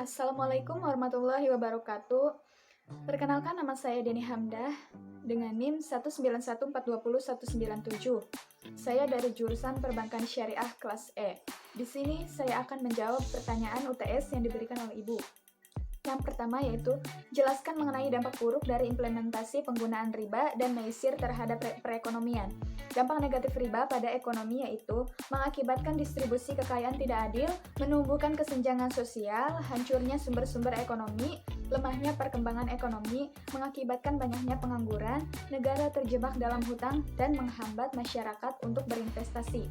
Assalamualaikum warahmatullahi wabarakatuh. Perkenalkan, nama saya Deni Hamdah dengan NIM 191420197. Saya dari jurusan Perbankan Syariah kelas E. Di sini saya akan menjawab pertanyaan UTS yang diberikan oleh Ibu. Yang pertama yaitu, jelaskan mengenai dampak buruk dari implementasi penggunaan riba dan maisir terhadap perekonomian. Dampak negatif riba pada ekonomi yaitu mengakibatkan distribusi kekayaan tidak adil, menumbuhkan kesenjangan sosial, hancurnya sumber-sumber ekonomi, lemahnya perkembangan ekonomi, mengakibatkan banyaknya pengangguran, negara terjebak dalam hutang, dan menghambat masyarakat untuk berinvestasi.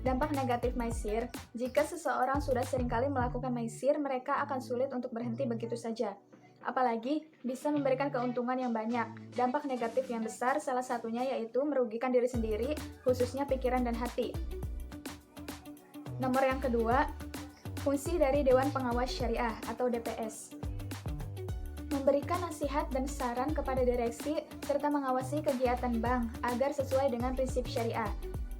Dampak negatif maisir, jika seseorang sudah seringkali melakukan maisir, mereka akan sulit untuk berhenti begitu saja. Apalagi bisa memberikan keuntungan yang banyak. Dampak negatif yang besar salah satunya yaitu merugikan diri sendiri, khususnya pikiran dan hati. Nomor yang kedua, fungsi dari Dewan Pengawas Syariah atau DPS. Memberikan nasihat dan saran kepada direksi serta mengawasi kegiatan bank agar sesuai dengan prinsip syariah.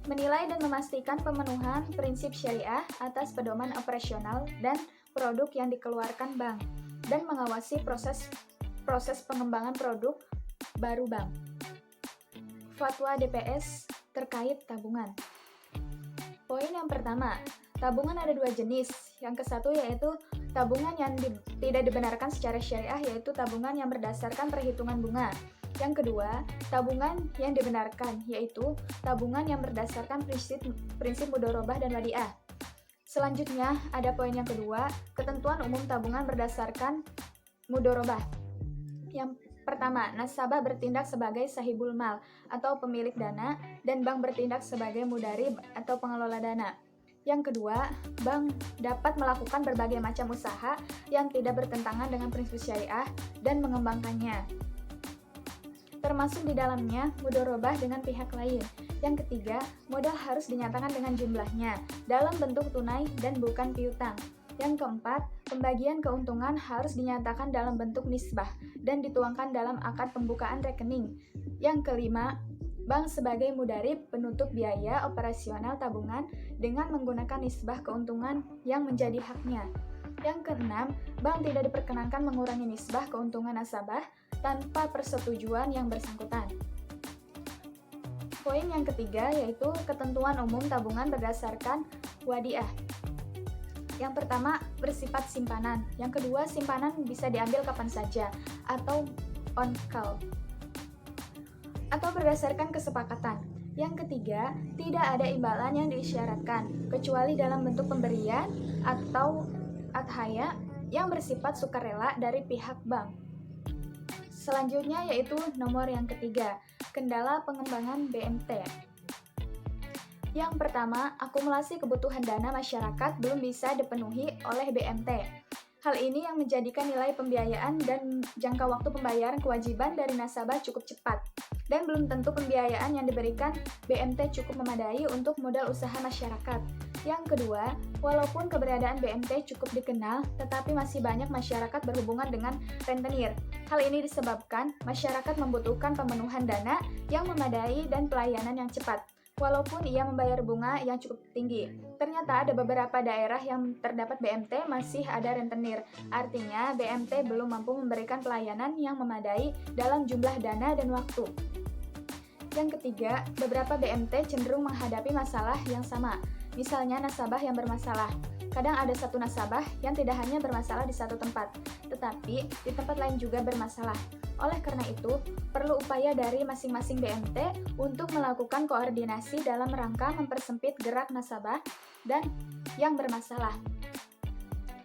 Menilai dan memastikan pemenuhan prinsip syariah atas pedoman operasional dan produk yang dikeluarkan bank, dan mengawasi proses pengembangan produk baru bank. Fatwa DPS terkait tabungan. Poin yang pertama, tabungan ada dua jenis. Yang kesatu yaitu tabungan yang tidak dibenarkan secara syariah, yaitu tabungan yang berdasarkan perhitungan bunga. Yang kedua, tabungan yang dibenarkan, yaitu tabungan yang berdasarkan prinsip mudharabah dan wadiah. Selanjutnya, ada poin yang kedua, ketentuan umum tabungan berdasarkan mudharabah. Yang pertama, nasabah bertindak sebagai sahibul mal atau pemilik dana, dan bank bertindak sebagai mudarib atau pengelola dana. Yang kedua, bank dapat melakukan berbagai macam usaha yang tidak bertentangan dengan prinsip syariah dan mengembangkannya, termasuk di dalamnya mudharabah dengan pihak lain. Yang ketiga, modal harus dinyatakan dengan jumlahnya dalam bentuk tunai dan bukan piutang. Yang keempat, pembagian keuntungan harus dinyatakan dalam bentuk nisbah dan dituangkan dalam akad pembukaan rekening. Yang kelima, bank sebagai mudarib penutup biaya operasional tabungan dengan menggunakan nisbah keuntungan yang menjadi haknya. Yang keenam, bank tidak diperkenankan mengurangi nisbah keuntungan nasabah tanpa persetujuan yang bersangkutan. Poin yang ketiga yaitu ketentuan umum tabungan berdasarkan wadiah. Yang pertama, bersifat simpanan. Yang kedua, simpanan bisa diambil kapan saja atau on call, atau berdasarkan kesepakatan. Yang ketiga, tidak ada imbalan yang diisyaratkan kecuali dalam bentuk pemberian atau adhaya yang bersifat sukarela dari pihak bank. Selanjutnya yaitu nomor yang ketiga, kendala pengembangan BMT. Yang pertama, akumulasi kebutuhan dana masyarakat belum bisa dipenuhi oleh BMT. Hal ini yang menjadikan nilai pembiayaan dan jangka waktu pembayaran kewajiban dari nasabah cukup cepat, dan belum tentu pembiayaan yang diberikan BMT cukup memadai untuk modal usaha masyarakat. Yang kedua, walaupun keberadaan BMT cukup dikenal, tetapi masih banyak masyarakat berhubungan dengan rentenir. Hal ini disebabkan masyarakat membutuhkan pemenuhan dana yang memadai dan pelayanan yang cepat, walaupun ia membayar bunga yang cukup tinggi. Ternyata ada beberapa daerah yang terdapat BMT masih ada rentenir. Artinya, BMT belum mampu memberikan pelayanan yang memadai dalam jumlah dana dan waktu. Yang ketiga, beberapa BMT cenderung menghadapi masalah yang sama. Misalnya nasabah yang bermasalah. Kadang ada satu nasabah yang tidak hanya bermasalah di satu tempat, tetapi di tempat lain juga bermasalah. Oleh karena itu, perlu upaya dari masing-masing BMT untuk melakukan koordinasi dalam rangka mempersempit gerak nasabah dan yang bermasalah.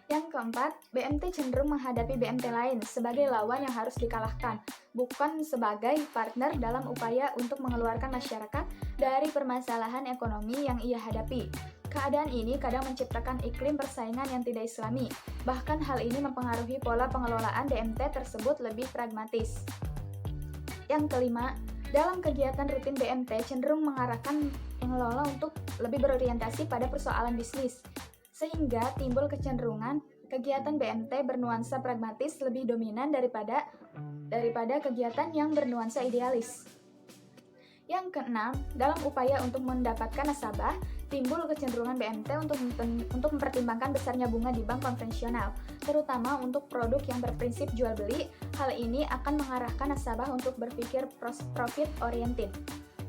Yang keempat, BMT cenderung menghadapi BMT lain sebagai lawan yang harus dikalahkan, bukan sebagai partner dalam upaya untuk mengeluarkan masyarakat dari permasalahan ekonomi yang ia hadapi. Keadaan ini kadang menciptakan iklim persaingan yang tidak islami. Bahkan hal ini mempengaruhi pola pengelolaan BMT tersebut lebih pragmatis. Yang kelima, dalam kegiatan rutin BMT cenderung mengarahkan pengelola untuk lebih berorientasi pada persoalan bisnis, sehingga timbul kecenderungan kegiatan BMT bernuansa pragmatis lebih dominan daripada kegiatan yang bernuansa idealis. Yang keenam, dalam upaya untuk mendapatkan nasabah, timbul kecenderungan BMT untuk mempertimbangkan besarnya bunga di bank konvensional, terutama untuk produk yang berprinsip jual beli. Hal ini akan mengarahkan nasabah untuk berpikir profit oriented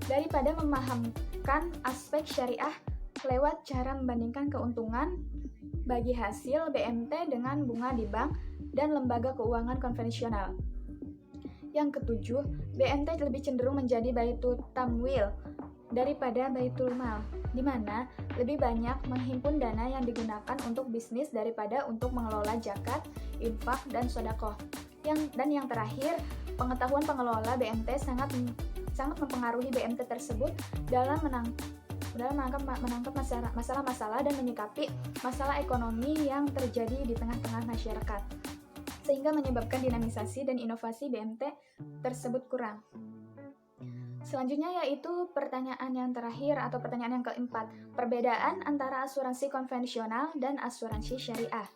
daripada memahamkan aspek syariah lewat cara membandingkan keuntungan bagi hasil BMT dengan bunga di bank dan lembaga keuangan konvensional. Yang ketujuh, BMT lebih cenderung menjadi baitul tamwil daripada baitul mal, di mana lebih banyak menghimpun dana yang digunakan untuk bisnis daripada untuk mengelola zakat, infak, dan sedekah. Dan yang terakhir, pengetahuan pengelola BMT sangat mempengaruhi BMT tersebut dalam menangkap masalah-masalah dan menyikapi masalah ekonomi yang terjadi di tengah-tengah masyarakat, sehingga menyebabkan dinamisasi dan inovasi BMT tersebut kurang. Selanjutnya yaitu pertanyaan yang terakhir atau pertanyaan yang keempat, perbedaan antara asuransi konvensional dan asuransi syariah.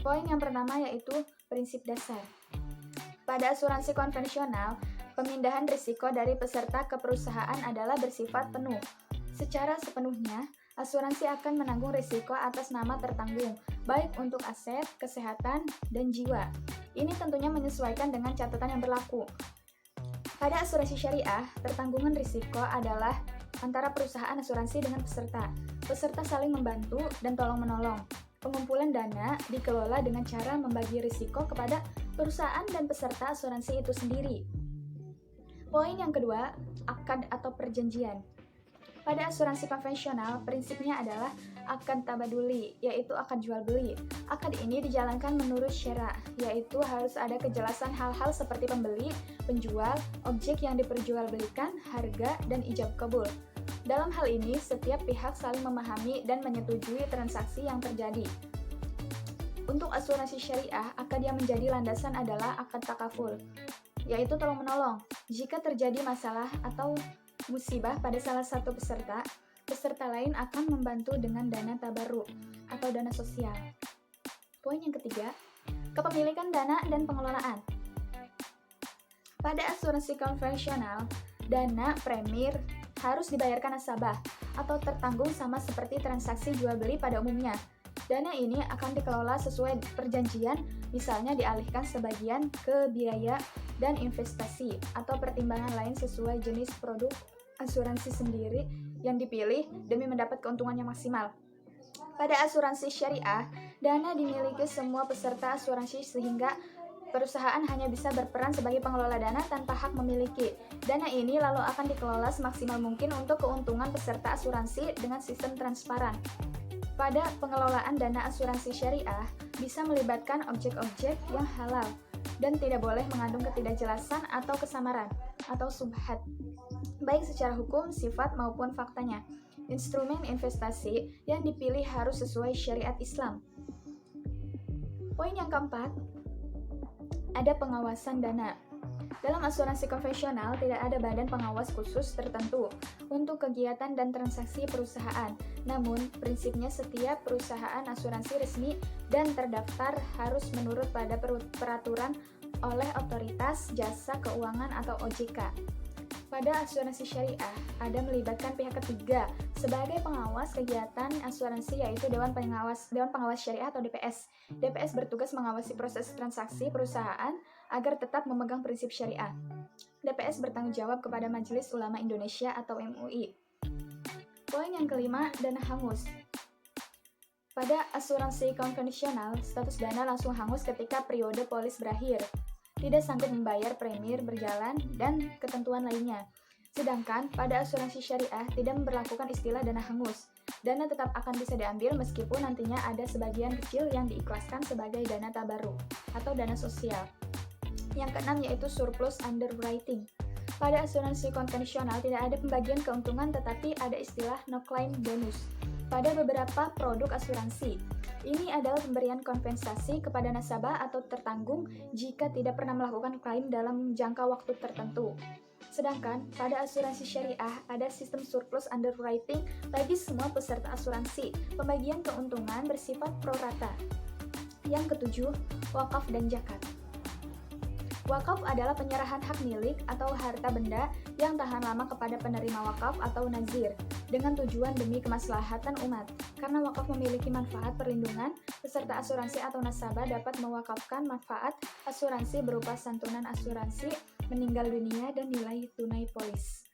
Poin yang pertama yaitu prinsip dasar. Pada asuransi konvensional, pemindahan risiko dari peserta ke perusahaan adalah bersifat penuh. Secara sepenuhnya, asuransi akan menanggung risiko atas nama tertanggung, baik untuk aset, kesehatan, dan jiwa. Ini tentunya menyesuaikan dengan catatan yang berlaku. Pada asuransi syariah, tertanggungan risiko adalah antara perusahaan asuransi dengan peserta. Peserta saling membantu dan tolong-menolong. Pengumpulan dana dikelola dengan cara membagi risiko kepada perusahaan dan peserta asuransi itu sendiri. Poin yang kedua, akad atau perjanjian. Pada asuransi konvensional, prinsipnya adalah akad tabaduli, yaitu akad jual beli. Akad ini dijalankan menurut syara, yaitu harus ada kejelasan hal-hal seperti pembeli, penjual, objek yang diperjualbelikan, harga, dan ijab kabul. Dalam hal ini, setiap pihak saling memahami dan menyetujui transaksi yang terjadi. Untuk asuransi syariah, akad yang menjadi landasan adalah akad takaful, yaitu tolong-menolong. Jika terjadi masalah atau musibah pada salah satu peserta, peserta lain akan membantu dengan dana tabarruk atau dana sosial. Poin yang ketiga, kepemilikan dana dan pengelolaan. Pada asuransi konvensional, dana premier harus dibayarkan nasabah atau tertanggung sama seperti transaksi jual beli pada umumnya. Dana ini akan dikelola sesuai perjanjian, misalnya dialihkan sebagian ke biaya dan investasi atau pertimbangan lain sesuai jenis produk asuransi sendiri yang dipilih demi mendapat keuntungan yang maksimal. Pada asuransi syariah, dana dimiliki semua peserta asuransi sehingga perusahaan hanya bisa berperan sebagai pengelola dana tanpa hak memiliki. Dana ini lalu akan dikelola semaksimal mungkin untuk keuntungan peserta asuransi dengan sistem transparan. Pada pengelolaan dana asuransi syariah bisa melibatkan objek-objek yang halal dan tidak boleh mengandung ketidakjelasan atau kesamaran atau subhat, baik secara hukum, sifat, maupun faktanya. Instrumen investasi yang dipilih harus sesuai syariat Islam. Poin yang keempat, ada pengawasan dana. Dalam asuransi konvensional, tidak ada badan pengawas khusus tertentu untuk kegiatan dan transaksi perusahaan. Namun, prinsipnya setiap perusahaan asuransi resmi dan terdaftar harus menurut pada peraturan oleh Otoritas Jasa Keuangan atau OJK. Pada asuransi syariah, ada melibatkan pihak ketiga sebagai pengawas kegiatan asuransi, yaitu Dewan Pengawas Syariah atau DPS. DPS bertugas mengawasi proses transaksi perusahaan agar tetap memegang prinsip syariah. DPS bertanggung jawab kepada Majelis Ulama Indonesia atau MUI. Poin yang kelima, dana hangus. Pada asuransi konvensional, status dana langsung hangus ketika periode polis berakhir, tidak sanggup membayar premier berjalan, dan ketentuan lainnya. Sedangkan pada asuransi syariah tidak memberlakukan istilah dana hangus. Dana tetap akan bisa diambil meskipun nantinya ada sebagian kecil yang diikhlaskan sebagai dana tabarruk atau dana sosial. Yang keenam yaitu surplus underwriting. Pada asuransi konvensional tidak ada pembagian keuntungan tetapi ada istilah no claim bonus. Pada beberapa produk asuransi, ini adalah pemberian kompensasi kepada nasabah atau tertanggung jika tidak pernah melakukan klaim dalam jangka waktu tertentu. Sedangkan pada asuransi syariah ada sistem surplus underwriting bagi semua peserta asuransi. Pembagian keuntungan bersifat pro rata. Yang ketujuh, wakaf dan zakat. Wakaf adalah penyerahan hak milik atau harta benda yang tahan lama kepada penerima wakaf atau nazir dengan tujuan demi kemaslahatan umat. Karena wakaf memiliki manfaat perlindungan, peserta asuransi atau nasabah dapat mewakafkan manfaat asuransi berupa santunan asuransi meninggal dunia dan nilai tunai polis.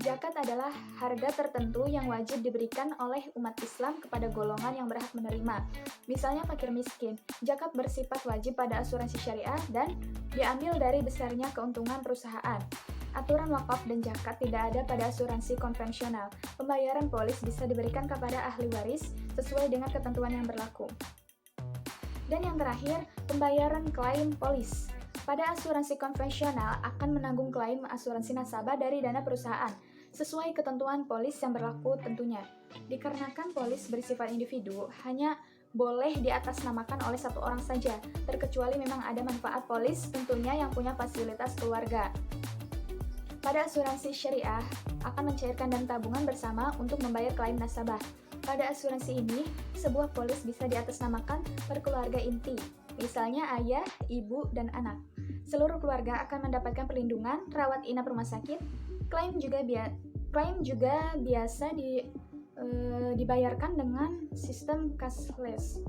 Zakat adalah harga tertentu yang wajib diberikan oleh umat Islam kepada golongan yang berhak menerima. Misalnya fakir miskin. Zakat bersifat wajib pada asuransi syariah dan diambil dari besarnya keuntungan perusahaan. Aturan wakaf dan zakat tidak ada pada asuransi konvensional. Pembayaran polis bisa diberikan kepada ahli waris sesuai dengan ketentuan yang berlaku. Dan yang terakhir, pembayaran klaim polis. Pada asuransi konvensional akan menanggung klaim asuransi nasabah dari dana perusahaan, sesuai ketentuan polis yang berlaku tentunya. Dikarenakan polis bersifat individu, hanya boleh diatasnamakan oleh satu orang saja, terkecuali memang ada manfaat polis tentunya yang punya fasilitas keluarga. Pada asuransi syariah, akan mencairkan dana tabungan bersama untuk membayar klaim nasabah. Pada asuransi ini, sebuah polis bisa diatasnamakan per keluarga inti, misalnya ayah, ibu, dan anak. Seluruh keluarga akan mendapatkan perlindungan, rawat inap rumah sakit. Klaim juga biasa dibayarkan dengan sistem cashless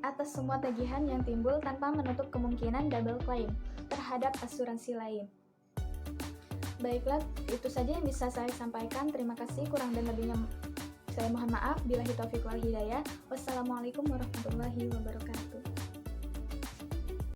atas semua tagihan yang timbul tanpa menutup kemungkinan double claim terhadap asuransi lain. Baiklah, itu saja yang bisa saya sampaikan. Terima kasih, kurang dan lebihnya saya mohon maaf. Billahi taufiq wal hidayah. Wassalamualaikum warahmatullahi wabarakatuh.